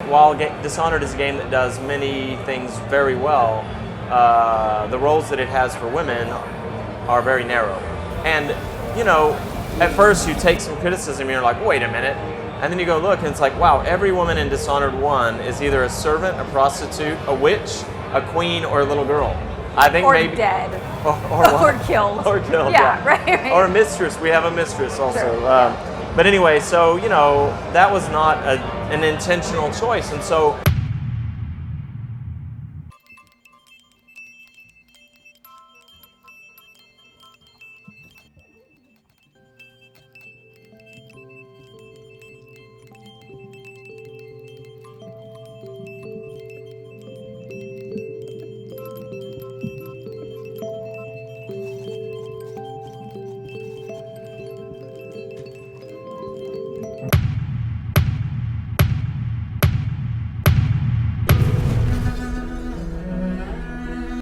while Dishonored is a game that does many things very well, the roles that it has for women are very narrow. And, you know, at first you take some criticism and you're like, wait a minute. And then you go look and it's like, wow, every woman in Dishonored 1 is either a servant, a prostitute, a witch, a queen, or a little girl. I think or maybe dead. Or killed. Or killed, yeah. Right. Or a mistress. We have a mistress also. Sure, yeah. But anyway, so, you know, that was not an intentional choice. And so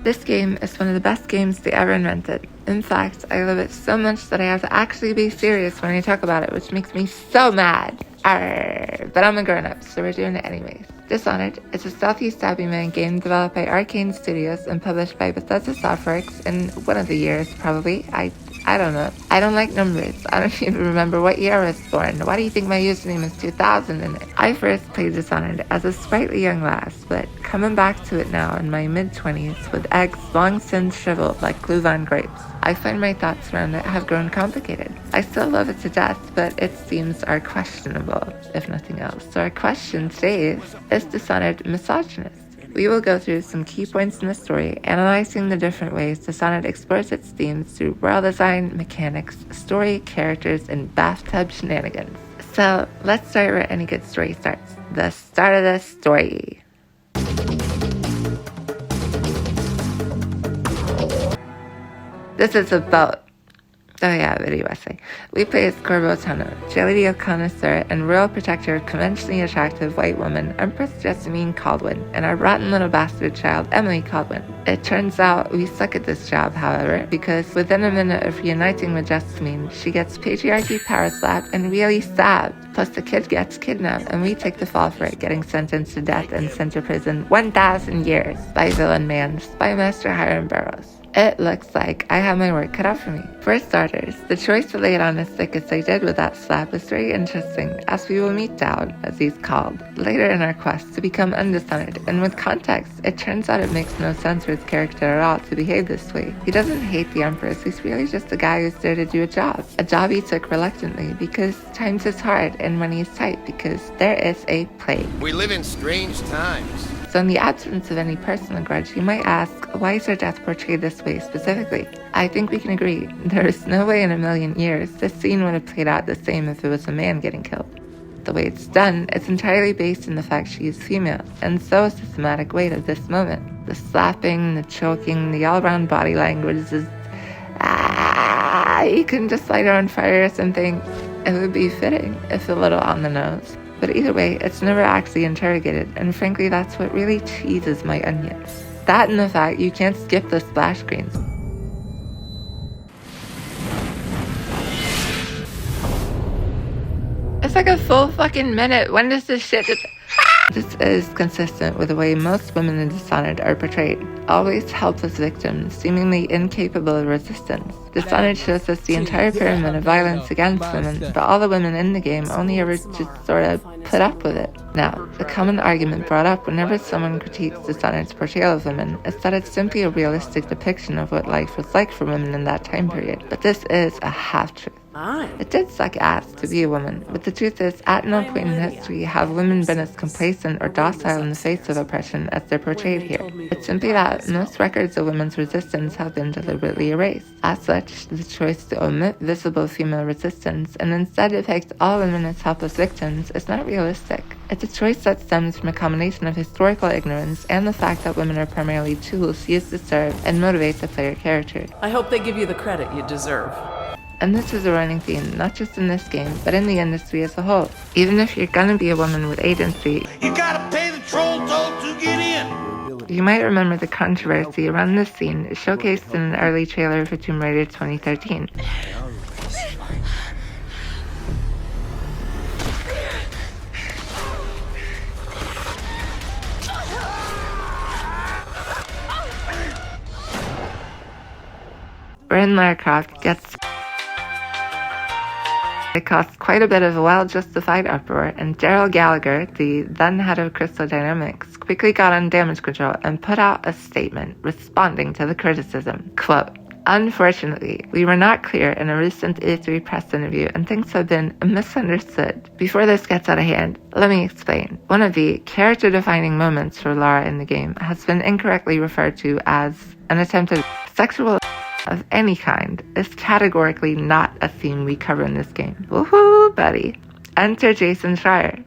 This game is one of the best games they ever invented. In fact, I love it so much that I have to actually be serious when I talk about it, which makes me so mad. Arrgh. But I'm a grown-up, so we're doing it anyways. Dishonored is a stealthy stabby man game developed by Arkane Studios and published by Bethesda Softworks in one of the years, probably. I don't know. I don't like numbers. I don't even remember what year I was born. Why do you think my username is 2000 in it? I first played Dishonored as a sprightly young lass, but coming back to it now in my mid-20s with eggs long since shriveled like Gluvan grapes, I find my thoughts around it have grown complicated. I still love it to death, but its themes are questionable, if nothing else. So our question today is Dishonored misogynist? We will go through some key points in the story, analyzing the different ways Dishonored explores its themes through world design, mechanics, story, characters, and bathtub shenanigans. So let's start where any good story starts. The start of the story. This is a boat. Oh yeah, video essay. We play as Viktor Antonov, jelly connoisseur and royal protector of conventionally attractive white woman, Empress Jessamine Caldwin, and our rotten little bastard child, Emily Caldwin. It turns out we suck at this job, however, because within a minute of reuniting with Jessamine, she gets patriarchy power slapped and really stabbed. Plus the kid gets kidnapped and we take the fall for it, getting sentenced to death and sent to prison 1,000 years by villain man, Spymaster Hiram Burroughs. It looks like I have my work cut out for me. For starters, the choice to lay it on as thick as I did with that slap is very interesting, as we will meet Dowd, as he's called, later in our quest to become undishonored, and with context, it turns out it makes no sense for his character at all to behave this way. He doesn't hate the Empress, he's really just a guy who's there to do a job he took reluctantly because times is hard and money is tight because there is a plague. We live in strange times. So in the absence of any personal grudge, you might ask, why is her death portrayed this way specifically? I think we can agree, there is no way in a million years this scene would have played out the same if it was a man getting killed. The way it's done, it's entirely based on the fact she is female, and so is the thematic weight of this moment. The slapping, the choking, the all-around body language is, you couldn't just light her on fire or something. It would be fitting, if a little on the nose. But either way, it's never actually interrogated, and frankly that's what really cheeses my onions. That and the fact you can't skip the splash screens. It's like a full fucking minute. When does this shit... This is consistent with the way most women in Dishonored are portrayed. Always helpless victims, seemingly incapable of resistance. Dishonored shows us the entire pyramid of violence against women, but all the women in the game only ever just sort of put up with it. Now, the common argument brought up whenever someone critiques Dishonored's portrayal of women is that it's simply a realistic depiction of what life was like for women in that time period. But this is a half-truth. It did suck ass to be a woman, but the truth is, at no point in history have women been as complacent or docile in the face of oppression as they're portrayed here. It's simply that most records of women's resistance have been deliberately erased. As such, the choice to omit visible female resistance and instead depict all women as helpless victims is not realistic. It's a choice that stems from a combination of historical ignorance and the fact that women are primarily tools used to serve and motivate the player character. I hope they give you the credit you deserve. And this is a running theme, not just in this game, but in the industry as a whole. Even if you're gonna be a woman with agency, You gotta pay the troll toll to get in. you might remember the controversy around this scene showcased in an early trailer for Tomb Raider 2013. wherein Lara Croft gets... It caused quite a bit of a well-justified uproar, and Daryl Gallagher, the then head of Crystal Dynamics, quickly got on damage control and put out a statement responding to the criticism. Quote, "Unfortunately, we were not clear in a recent E3 press interview and things have been misunderstood. Before this gets out of hand, let me explain. One of the character-defining moments for Lara in the game has been incorrectly referred to as an attempted sexual of any kind is categorically not a theme we cover in this game. Woohoo, buddy. Enter Jason Schreier.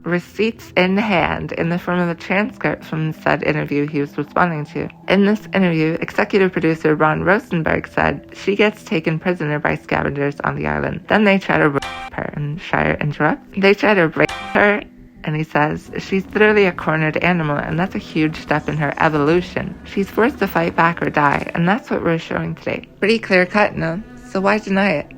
Receipts in hand in the form of a transcript from said interview he was responding to. In this interview, executive producer Ron Rosenberg said she gets taken prisoner by scavengers on the island. Then they try to rape her, and Schreier interrupts. They try to rape her, and he says, she's literally a cornered animal, and that's a huge step in her evolution. She's forced to fight back or die, and that's what we're showing today. Pretty clear cut, no? So why deny it?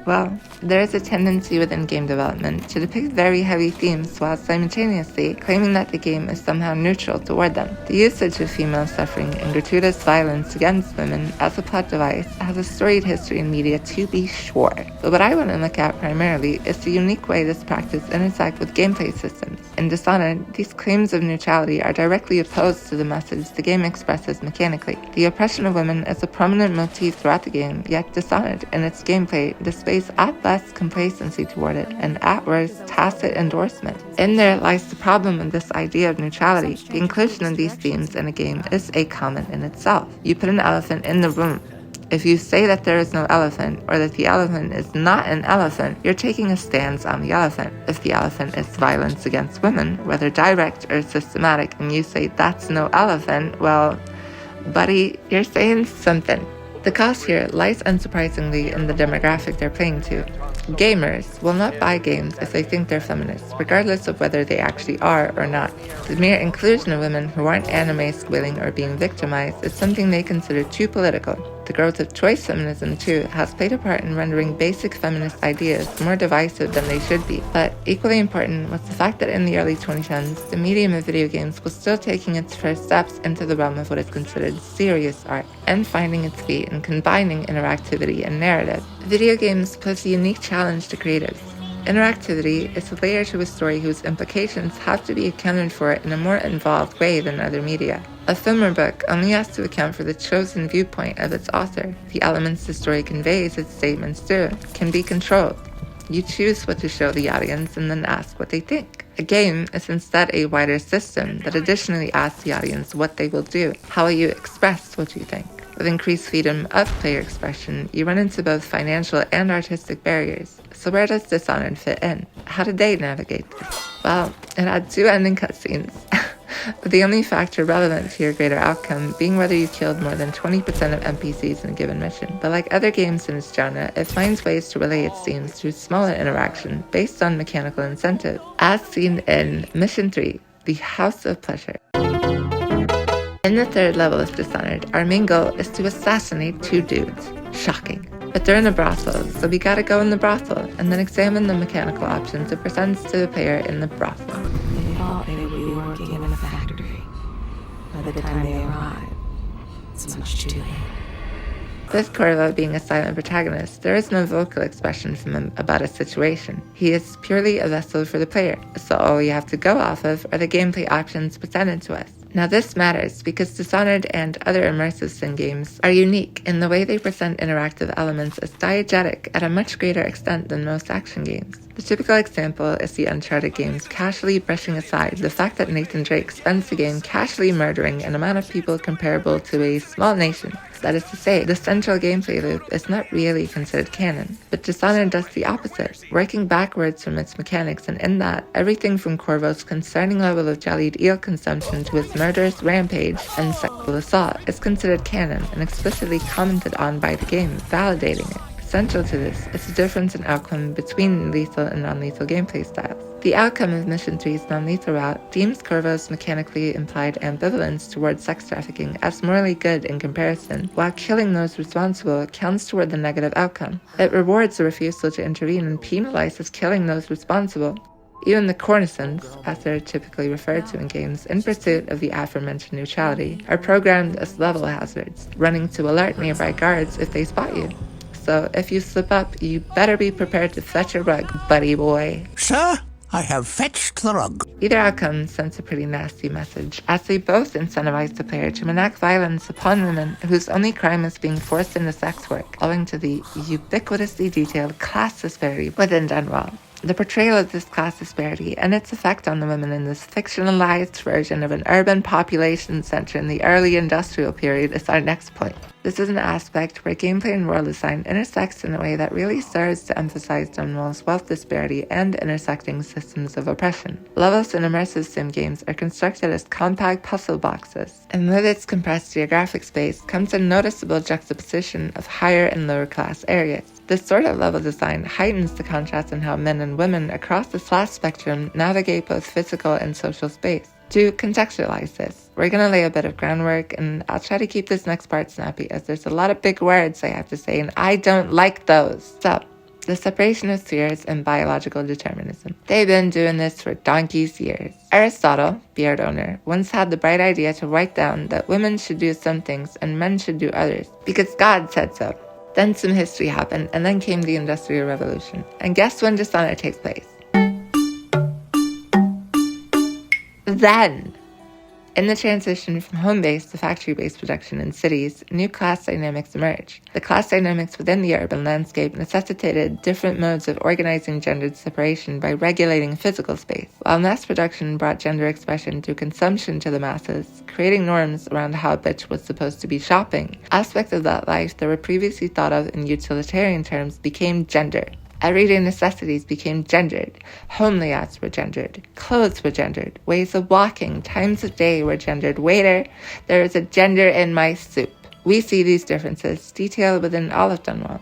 Well, there is a tendency within game development to depict very heavy themes while simultaneously claiming that the game is somehow neutral toward them. The usage of female suffering and gratuitous violence against women as a plot device has a storied history in media, to be sure. But what I want to look at primarily is the unique way this practice intersects with gameplay systems. In Dishonored, these claims of neutrality are directly opposed to the message the game expresses mechanically. The oppression of women is a prominent motif throughout the game, yet Dishonored, in its gameplay, displays at best complacency toward it, and at worst tacit endorsement. In there lies the problem with this idea of neutrality. The inclusion of these themes in a game is a comment in itself. You put an elephant in the room. If you say that there is no elephant, or that the elephant is not an elephant, you're taking a stance on the elephant. If the elephant is violence against women, whether direct or systematic, and you say that's no elephant, well, buddy, you're saying something. The cost here lies unsurprisingly in the demographic they're playing to. Gamers will not buy games if they think they're feminists, regardless of whether they actually are or not. The mere inclusion of women who aren't anime squealing or being victimized is something they consider too political. The growth of choice feminism, too, has played a part in rendering basic feminist ideas more divisive than they should be. But equally important was the fact that in the early 2010s, the medium of video games was still taking its first steps into the realm of what is considered serious art, and finding its feet in combining interactivity and narrative. Video games pose a unique challenge to creatives. Interactivity is a layer to a story whose implications have to be accounted for in a more involved way than other media. A film or book only has to account for the chosen viewpoint of its author. The elements the story conveys its statements to can be controlled. You choose what to show the audience and then ask what they think. A game is instead a wider system that additionally asks the audience what they will do. How will you express what you think? With increased freedom of player expression, you run into both financial and artistic barriers. So where does Dishonored fit in? How did they navigate this? Well, it had 2 ending cutscenes, with the only factor relevant to your greater outcome being whether you killed more than 20% of NPCs in a given mission. But like other games in its genre, it finds ways to relay its themes through smaller interaction based on mechanical incentive, as seen in Mission 3, The House of Pleasure. In the 3rd level of Dishonored, our main goal is to assassinate 2 dudes. Shocking. But they're in a brothel, so we gotta go in the brothel, and then examine the mechanical options it presents to the player in the brothel. They thought they would be working in a factory. By the time they arrive, it's much too late. With Corvo being a silent protagonist, there is no vocal expression from him about a situation. He is purely a vessel for the player, so all we have to go off of are the gameplay options presented to us. Now this matters because Dishonored and other immersive sim games are unique in the way they present interactive elements as diegetic at a much greater extent than most action games. The typical example is the Uncharted games casually brushing aside the fact that Nathan Drake spends the game casually murdering an amount of people comparable to a small nation. That is to say, the central gameplay loop is not really considered canon, but Dishonored does the opposite, working backwards from its mechanics, and in that, everything from Corvo's concerning level of jellied eel consumption to his murderous rampage and sexual assault is considered canon and explicitly commented on by the game, validating it. Central to this is the difference in outcome between lethal and non-lethal gameplay styles. The outcome of Mission 3's non-lethal route deems Corvo's mechanically implied ambivalence towards sex trafficking as morally good in comparison, while killing those responsible counts toward the negative outcome. It rewards the refusal to intervene and penalizes killing those responsible. Even the cornisons, as they're typically referred to in games, in pursuit of the aforementioned neutrality, are programmed as level hazards, running to alert nearby guards if they spot you. So if you slip up, you better be prepared to fetch a rug, buddy boy. Sir, I have fetched the rug. Either outcome sends a pretty nasty message, as they both incentivize the player to enact violence upon women whose only crime is being forced into sex work, owing to the ubiquitously detailed class disparity within Dunwell. The portrayal of this class disparity and its effect on the women in this fictionalized version of an urban population center in the early industrial period is our next point. This is an aspect where gameplay and world design intersects in a way that really serves to emphasize Dunwell's wealth disparity and intersecting systems of oppression. Levels in immersive sim games are constructed as compact puzzle boxes, and with its compressed geographic space comes a noticeable juxtaposition of higher and lower class areas. This sort of level design heightens the contrast in how men and women across the class spectrum navigate both physical and social space. To contextualize this, we're going to lay a bit of groundwork, and I'll try to keep this next part snappy as there's a lot of big words I have to say, and I don't like those. So, the separation of spheres and biological determinism. They've been doing this for donkey's years. Aristotle, beard owner, once had the bright idea to write down that women should do some things and men should do others, because God said so. Then some history happened, and then came the Industrial Revolution. And guess when Dishonored takes place? Then, in the transition from home-based to factory-based production in cities, new class dynamics emerged. The class dynamics within the urban landscape necessitated different modes of organizing gendered separation by regulating physical space, while mass production brought gender expression through consumption to the masses, creating norms around how a bitch was supposed to be shopping. Aspects of that life that were previously thought of in utilitarian terms became gendered. Everyday necessities became gendered. Home layouts were gendered. Clothes were gendered. Ways of walking, times of day were gendered. Waiter, there is a gender in my soup. We see these differences detailed within all of Dunwell.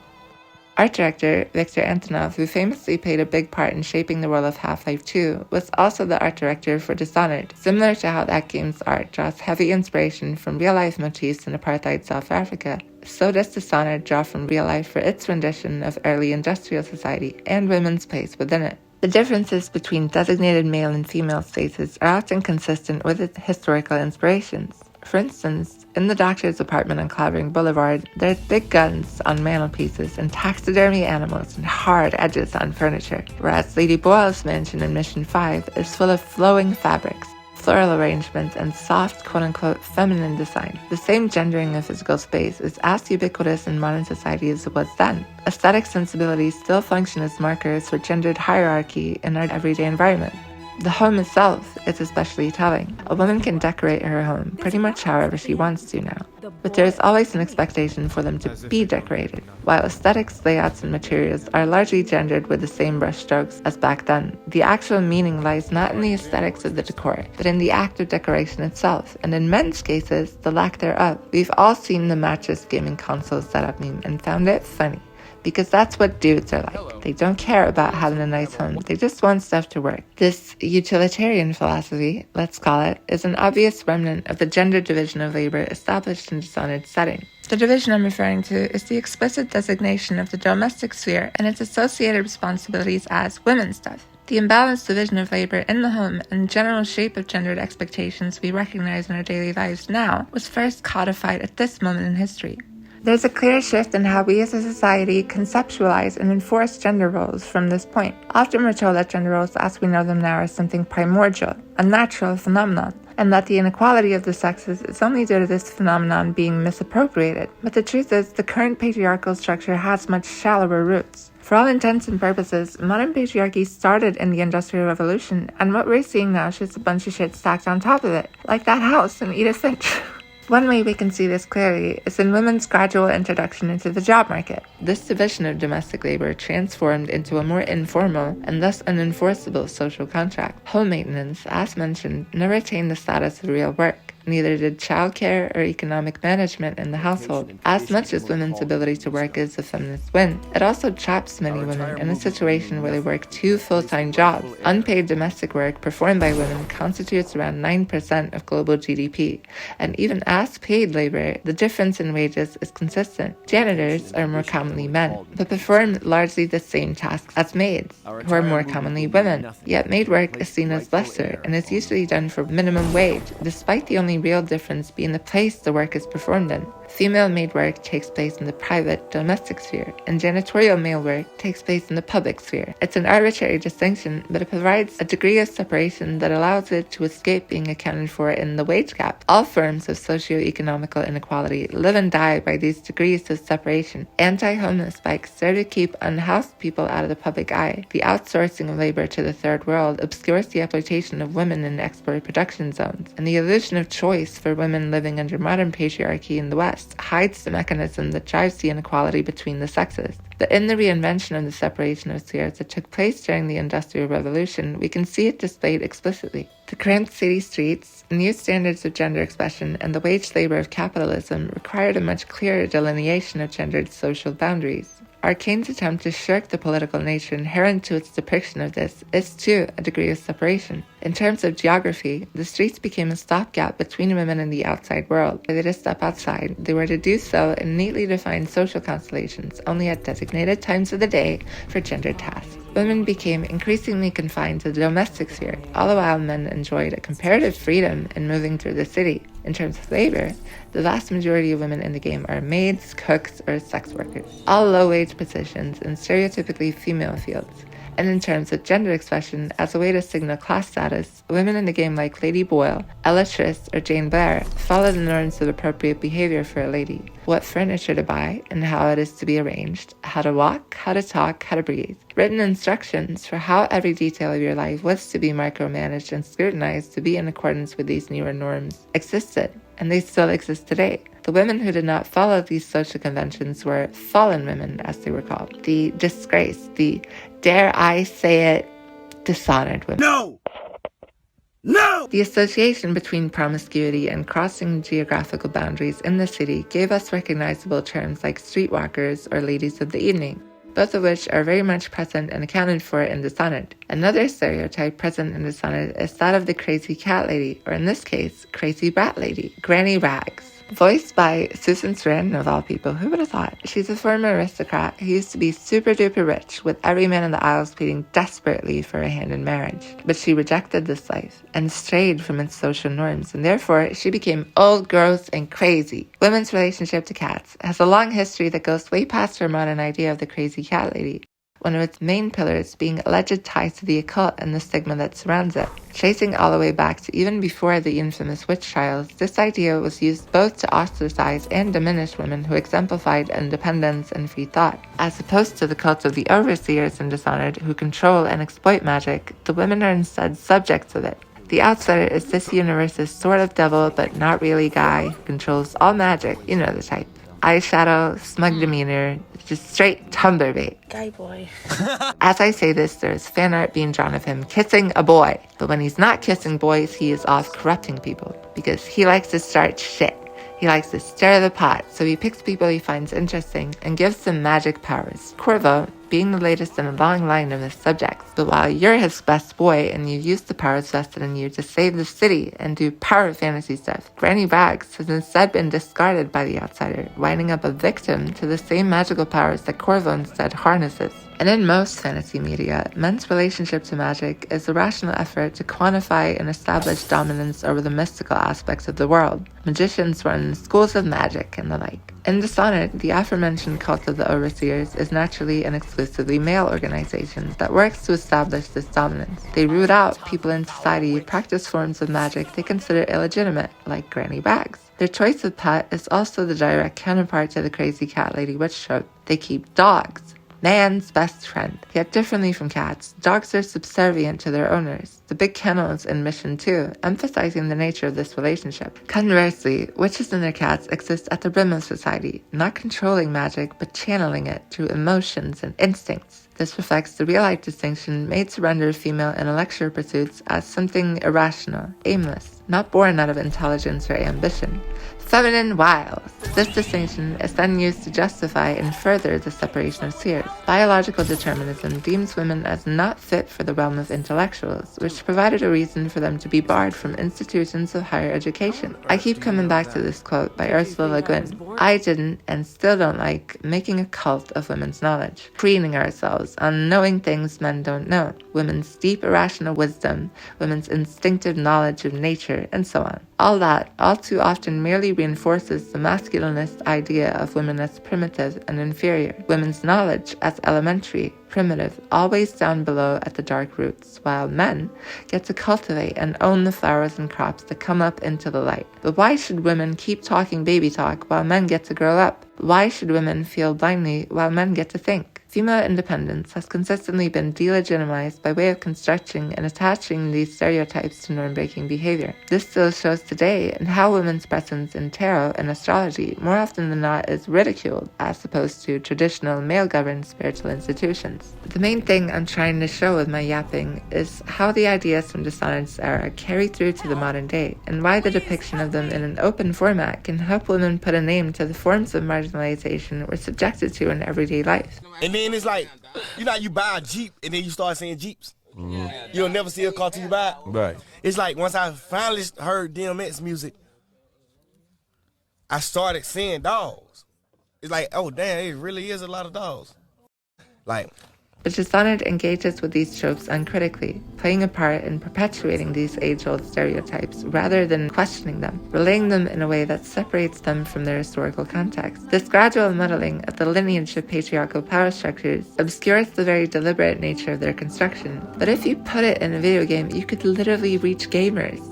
Art director Viktor Antonov, who famously played a big part in shaping the world of Half-Life 2, was also the art director for Dishonored. Similar to how that game's art draws heavy inspiration from real-life motifs in apartheid South Africa, so does Dishonored draw from real life for its rendition of early industrial society and women's place within it. The differences between designated male and female spaces are often consistent with its historical inspirations. For instance, in the doctor's apartment on Clavering Boulevard, there's big guns on mantelpieces and taxidermy animals and hard edges on furniture, whereas Lady Boyle's mansion in Mission 5 is full of flowing fabrics, floral arrangements, and soft, quote-unquote, feminine design. The same gendering of physical space is as ubiquitous in modern society as it was then. Aesthetic sensibilities still function as markers for gendered hierarchy in our everyday environment. The home itself is especially telling. A woman can decorate her home pretty much however she wants to now, but there is always an expectation for them to be decorated. While aesthetics, layouts, and materials are largely gendered with the same brushstrokes as back then, the actual meaning lies not in the aesthetics of the decor, but in the act of decoration itself, and in men's cases, the lack thereof. We've all seen the mattress gaming console setup meme and found it funny. Because that's what dudes are like. They don't care about having a nice home. They just want stuff to work. This utilitarian philosophy, let's call it, is an obvious remnant of the gender division of labor established in Dishonored setting. The division I'm referring to is the explicit designation of the domestic sphere and its associated responsibilities as women's stuff. The imbalanced division of labor in the home and general shape of gendered expectations we recognize in our daily lives now was first codified at this moment in history. There's a clear shift in how we as a society conceptualize and enforce gender roles from this point. Often we're told that gender roles as we know them now are something primordial, a natural phenomenon, and that the inequality of the sexes is only due to this phenomenon being misappropriated. But the truth is, the current patriarchal structure has much shallower roots. For all intents and purposes, modern patriarchy started in the Industrial Revolution, and what we're seeing now is just a bunch of shit stacked on top of it, like that house in Edith Finch. One way we can see this clearly is in women's gradual introduction into the job market. This division of domestic labor transformed into a more informal and thus unenforceable social contract. Home maintenance, as mentioned, never attained the status of real work. Neither did childcare or economic management in the household. As much as women's ability to work is a feminist win, it also traps many women in a situation where they work 2 full-time jobs. Unpaid domestic work performed by women constitutes around 9% of global GDP, and even fast-paid labor, the difference in wages is consistent. Janitors are more commonly men, but perform largely the same tasks as maids, who are more commonly women. Yet maid work is seen as lesser and is usually done for minimum wage, despite the only real difference being the place the work is performed in. Female maid work takes place in the private, domestic sphere, and janitorial male work takes place in the public sphere. It's an arbitrary distinction, but it provides a degree of separation that allows it to escape being accounted for in the wage gap. All forms of socio-economical inequality live and die by these degrees of separation. Anti-homeless spikes serve to keep unhoused people out of the public eye. The outsourcing of labor to the third world obscures the exploitation of women in export production zones, and the illusion of choice for women living under modern patriarchy in the West hides the mechanism that drives the inequality between the sexes. But in the reinvention of the separation of spheres that took place during the Industrial Revolution, we can see it displayed explicitly. The cramped city streets, new standards of gender expression, and the wage labor of capitalism required a much clearer delineation of gendered social boundaries. Arkane's attempt to shirk the political nature inherent to its depiction of this is, too, a degree of separation. In terms of geography, the streets became a stopgap between women and the outside world. Were they to step outside, they were to do so in neatly defined social constellations, only at designated times of the day for gendered tasks. Women became increasingly confined to the domestic sphere, all the while men enjoyed a comparative freedom in moving through the city. In terms of labor, the vast majority of women in the game are maids, cooks, or sex workers, all low-wage positions in stereotypically female fields. And in terms of gender expression, as a way to signal class status, women in the game like Lady Boyle, Ella Tris, or Jane Blair follow the norms of appropriate behavior for a lady: what furniture to buy and how it is to be arranged, how to walk, how to talk, how to breathe. Written instructions for how every detail of your life was to be micromanaged and scrutinized to be in accordance with these newer norms existed, and they still exist today. The women who did not follow these social conventions were fallen women, as they were called. The disgraced, the, dare I say it, dishonored women. No! No! The association between promiscuity and crossing geographical boundaries in the city gave us recognizable terms like streetwalkers or ladies of the evening, both of which are very much present and accounted for in Dishonored. Another stereotype present in Dishonored is that of the crazy cat lady, or in this case, crazy brat lady, Granny Rags. Voiced by Susan Sarandon of all people, who would have thought? She's a former aristocrat who used to be super duper rich, with every man in the Isles pleading desperately for a hand in marriage. But she rejected this life and strayed from its social norms, and therefore she became old, gross, and crazy. Women's relationship to cats has a long history that goes way past her modern idea of the crazy cat lady, one of its main pillars being alleged ties to the occult and the stigma that surrounds it. Tracing all the way back to even before the infamous witch trials, this idea was used both to ostracize and diminish women who exemplified independence and free thought. As opposed to the cult of the overseers in Dishonored, who control and exploit magic, the women are instead subjects of it. The outsider is this universe's sort of devil, but not really guy, who controls all magic, you know the type. Eyeshadow, smug demeanor, just straight Tumblr bait. Guy boy. As I say this, there's fan art being drawn of him kissing a boy. But when he's not kissing boys, he is off corrupting people, because he likes to start shit. He likes to stir the pot, so he picks people he finds interesting and gives them magic powers. Corvo being the latest in a long line of his subjects. But while you're his best boy and you use the powers vested in you to save the city and do power fantasy stuff, Granny Rags has instead been discarded by the outsider, winding up a victim to the same magical powers that Corvo instead harnesses. And in most fantasy media, men's relationship to magic is a rational effort to quantify and establish dominance over the mystical aspects of the world. Magicians run schools of magic and the like. In Dishonored, the aforementioned cult of the Overseers is naturally an exclusively male organization that works to establish this dominance. They root out people in society who practice forms of magic they consider illegitimate, like Granny Rags. Their choice of pet is also the direct counterpart to the crazy cat lady witch trope. They keep dogs. Man's best friend. Yet differently from cats, dogs are subservient to their owners. The big kennel is in mission too, emphasizing the nature of this relationship. Conversely, witches and their cats exist at the rim of society, not controlling magic, but channeling it through emotions and instincts. This reflects the real-life distinction made to render female intellectual pursuits as something irrational, aimless. not born out of intelligence or ambition. Feminine wiles. This distinction is then used to justify and further the separation of spheres. Biological determinism deems women as not fit for the realm of intellectuals, which provided a reason for them to be barred from institutions of higher education. I keep coming back to this quote by Ursula Le Guin. I didn't and still don't like making a cult of women's knowledge, preening ourselves on knowing things men don't know, women's deep irrational wisdom, women's instinctive knowledge of nature, and so on. All that, all too often, merely reinforces the masculinist idea of women as primitive and inferior, women's knowledge as elementary, primitive, always down below at the dark roots, while men get to cultivate and own the flowers and crops that come up into the light. But why should women keep talking baby talk while men get to grow up? Why should women feel blindly while men get to think? Female independence has consistently been delegitimized by way of constructing and attaching these stereotypes to norm-breaking behavior. This still shows today in how women's presence in tarot and astrology more often than not is ridiculed as opposed to traditional male-governed spiritual institutions. The main thing I'm trying to show with my yapping is how the ideas from Dishonored's era carry through to the modern day, and why the depiction of them in an open format can help women put a name to the forms of marginalization we're subjected to in everyday life. And then it's like, you buy a Jeep and then you start seeing Jeeps. You'll never see a car till you buy it. Right. It's like once I finally heard DMX music, I started seeing dogs. It's like, oh damn, it really is a lot of dogs. Like, But Dishonored engages with these tropes uncritically, playing a part in perpetuating these age-old stereotypes rather than questioning them, relaying them in a way that separates them from their historical context. This gradual muddling of the lineage of patriarchal power structures obscures the very deliberate nature of their construction. But if you put it in a video game, you could literally reach gamers.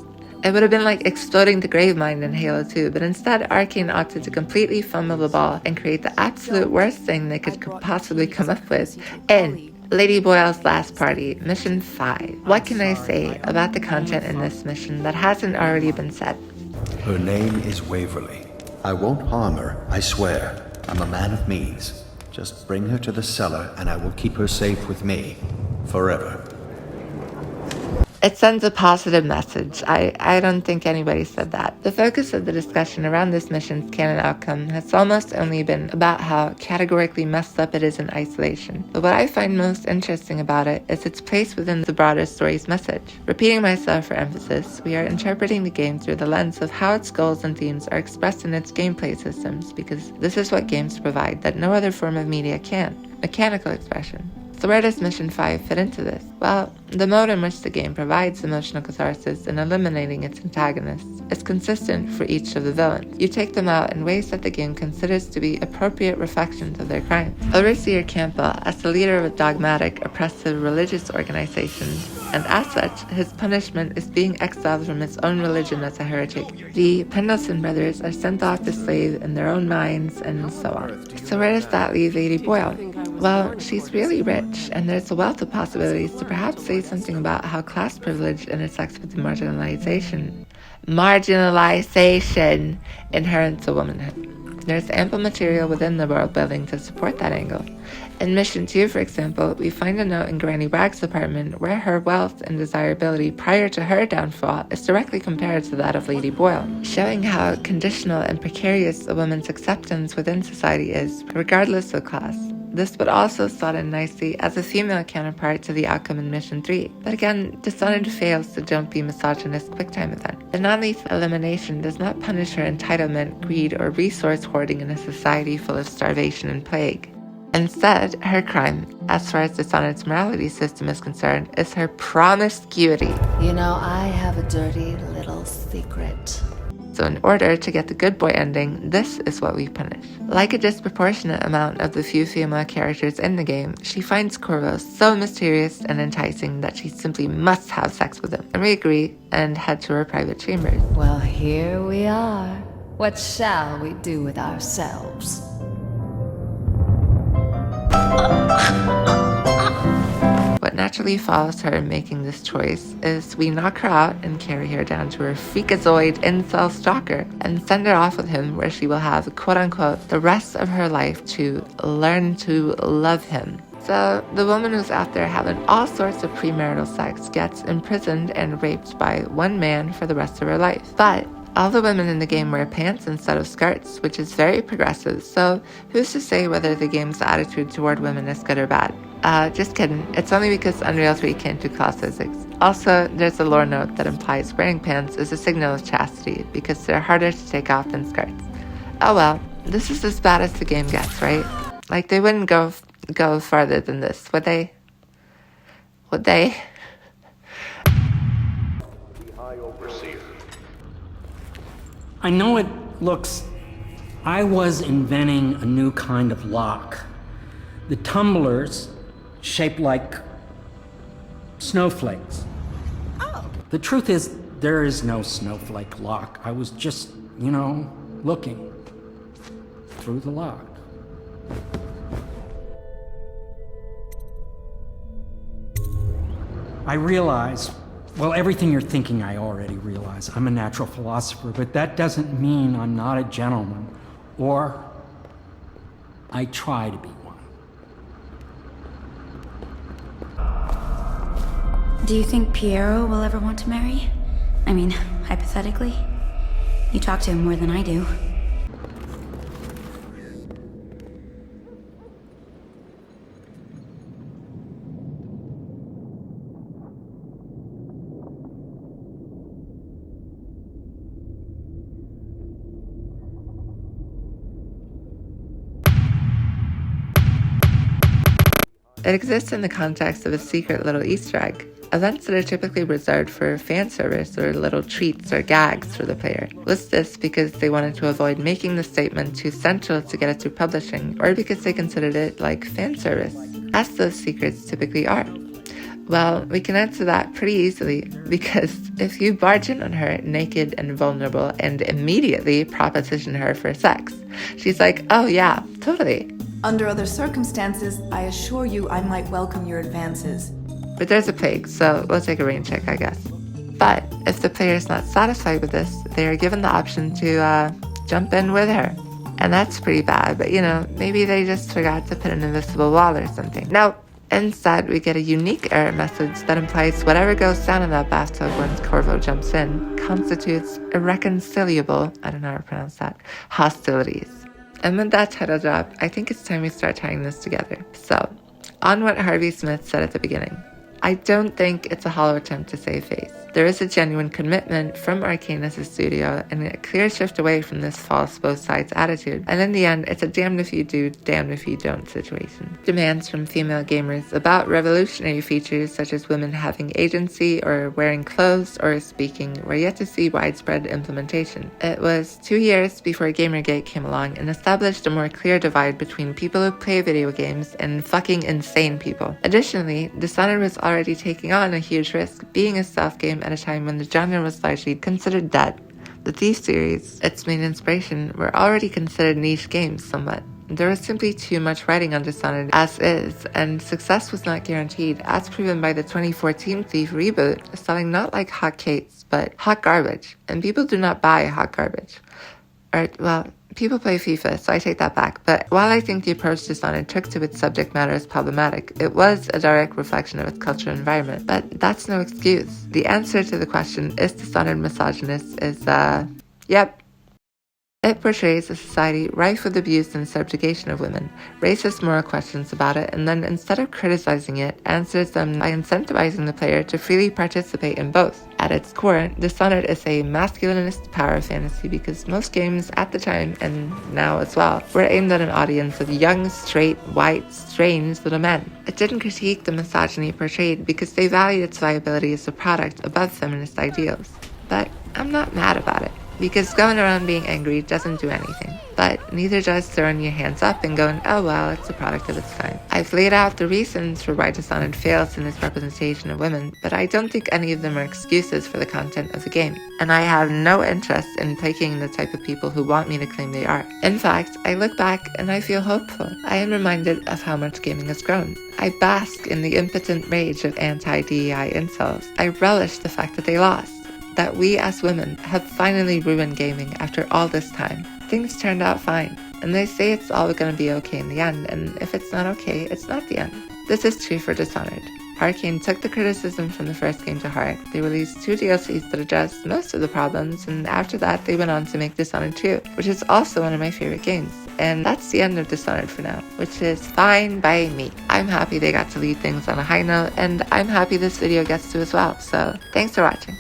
It would have been like exploding the Gravemind in Halo 2, but instead Arkane opted to completely fumble the ball and create the absolute worst thing they could possibly come up with in Lady Boyle's Last Party, Mission 5. What can I say about the content in this mission that hasn't already been said? Her name is Waverly. I won't harm her, I swear. I'm a man of means. Just bring her to the cellar and I will keep her safe with me. Forever. It sends a positive message. I don't think anybody said that. The focus of the discussion around this mission's canon outcome has almost only been about how categorically messed up it is in isolation. But what I find most interesting about it is its place within the broader story's message. Repeating myself for emphasis, we are interpreting the game through the lens of how its goals and themes are expressed in its gameplay systems, because this is what games provide that no other form of media can: mechanical expression. So where does Mission 5 fit into this? Well, the mode in which the game provides emotional catharsis in eliminating its antagonists is consistent for each of the villains. You take them out in ways that the game considers to be appropriate reflections of their crimes. Overseer Campbell, as the leader of a dogmatic, oppressive religious organization, and as such, his punishment is being exiled from his own religion as a heretic. The Pendleton brothers are sent off to slave in their own minds, and so on. So where does that leave Lady Boyle? Well, she's really rich, and there's a wealth of possibilities to perhaps say something about how class privilege intersects with the marginalization inherent to womanhood. There's ample material within the world building to support that angle. In Mission 2, for example, we find a note in Granny Wag's apartment where her wealth and desirability prior to her downfall is directly compared to that of Lady Boyle, showing how conditional and precarious a woman's acceptance within society is, regardless of class. This would also slot in nicely as a female counterpart to the outcome in Mission 3. But again, Dishonored fails to jump the misogynist quicktime event. The non-lethal elimination does not punish her entitlement, greed, or resource hoarding in a society full of starvation and plague. Instead, her crime, as far as Dishonored's morality system is concerned, is her promiscuity. You know, I have a dirty little secret. So in order to get the good boy ending, this is what we punish. Like a disproportionate amount of the few female characters in the game, she finds Corvo so mysterious and enticing that she simply must have sex with him. And we agree and head to her private chambers. Well, here we are. What shall we do with ourselves? What naturally follows her making this choice is we knock her out and carry her down to her freakazoid incel stalker and send her off with him, where she will have, quote-unquote, the rest of her life to learn to love him. So the woman who's out there having all sorts of premarital sex gets imprisoned and raped by one man for the rest of her life. But all the women in the game wear pants instead of skirts, which is very progressive, so who's to say whether the game's attitude toward women is good or bad? Just kidding. It's only because Unreal 3 can't do class physics. Also, there's a lore note that implies wearing pants is a signal of chastity, because they're harder to take off than skirts. Oh well, this is as bad as the game gets, right? Like, they wouldn't go farther than this, would they? Would they? I know it looks... I was inventing a new kind of lock. The tumblers shaped like snowflakes. Oh. The truth is, there is no snowflake lock. I was just, looking through the lock. I realize, well, everything you're thinking I already realize. I'm a natural philosopher, but that doesn't mean I'm not a gentleman, or I try to be one. Do you think Piero will ever want to marry? I mean, hypothetically. You talk to him more than I do. It exists in the context of a secret little Easter egg, events that are typically reserved for fan service or little treats or gags for the player. Was this because they wanted to avoid making the statement too central to get it through publishing, or because they considered it like fan service, as those secrets typically are? Well, we can answer that pretty easily, because if you barge in on her naked and vulnerable and immediately proposition her for sex, she's like, oh yeah, totally. Under other circumstances, I assure you I might welcome your advances. But there's a plague, so we'll take a rain check, I guess. But if the player is not satisfied with this, they are given the option to jump in with her. And that's pretty bad, but maybe they just forgot to put an invisible wall or something. No, instead we get a unique error message that implies whatever goes down in that bathtub once Corvo jumps in constitutes irreconciliable, I don't know how to pronounce that, hostilities. And with that title drop, I think it's time we start tying this together. So, on what Harvey Smith said at the beginning, I don't think it's a hollow attempt to save face. There is a genuine commitment from Arkane as a studio and a clear shift away from this false both sides attitude. And in the end, it's a damned if you do, damned if you don't situation. Demands from female gamers about revolutionary features such as women having agency or wearing clothes or speaking were yet to see widespread implementation. It was 2 years before Gamergate came along and established a more clear divide between people who play video games and fucking insane people. Additionally, Dishonored was already taking on a huge risk, being a stealth game at a time when the genre was largely considered dead. The Thief series, its main inspiration, were already considered niche games somewhat. There was simply too much writing on Dishonored as is, and success was not guaranteed, as proven by the 2014 Thief reboot, selling not like hotcakes, but hot garbage. And people do not buy hot garbage. People play FIFA, so I take that back. But while I think the approach Dishonored took to its subject matter is problematic, it was a direct reflection of its cultural environment. But that's no excuse. The answer to the question, is Dishonored misogynist, is, yep. It portrays a society rife with abuse and subjugation of women, raises moral questions about it, and then instead of criticizing it, answers them by incentivizing the player to freely participate in both. At its core, Dishonored is a masculinist power fantasy because most games at the time, and now as well, were aimed at an audience of young, straight, white, strange little men. It didn't critique the misogyny portrayed because they valued its viability as a product above feminist ideals. But I'm not mad about it, because going around being angry doesn't do anything. But neither does throwing your hands up and going, oh well, it's a product of its time. I've laid out the reasons for why Dishonored fails in its representation of women, but I don't think any of them are excuses for the content of the game. And I have no interest in placating the type of people who want me to claim they are. In fact, I look back and I feel hopeful. I am reminded of how much gaming has grown. I bask in the impotent rage of anti-DEI incels. I relish the fact that they lost. That we as women have finally ruined gaming after all this time. Things turned out fine, and they say it's all going to be okay in the end, and if it's not okay, it's not the end. This is true for Dishonored. Arkane took the criticism from the first game to heart. They released 2 DLCs that addressed most of the problems, and after that they went on to make Dishonored 2, which is also one of my favorite games. And that's the end of Dishonored for now, which is fine by me. I'm happy they got to leave things on a high note, and I'm happy this video gets to as well, so thanks for watching.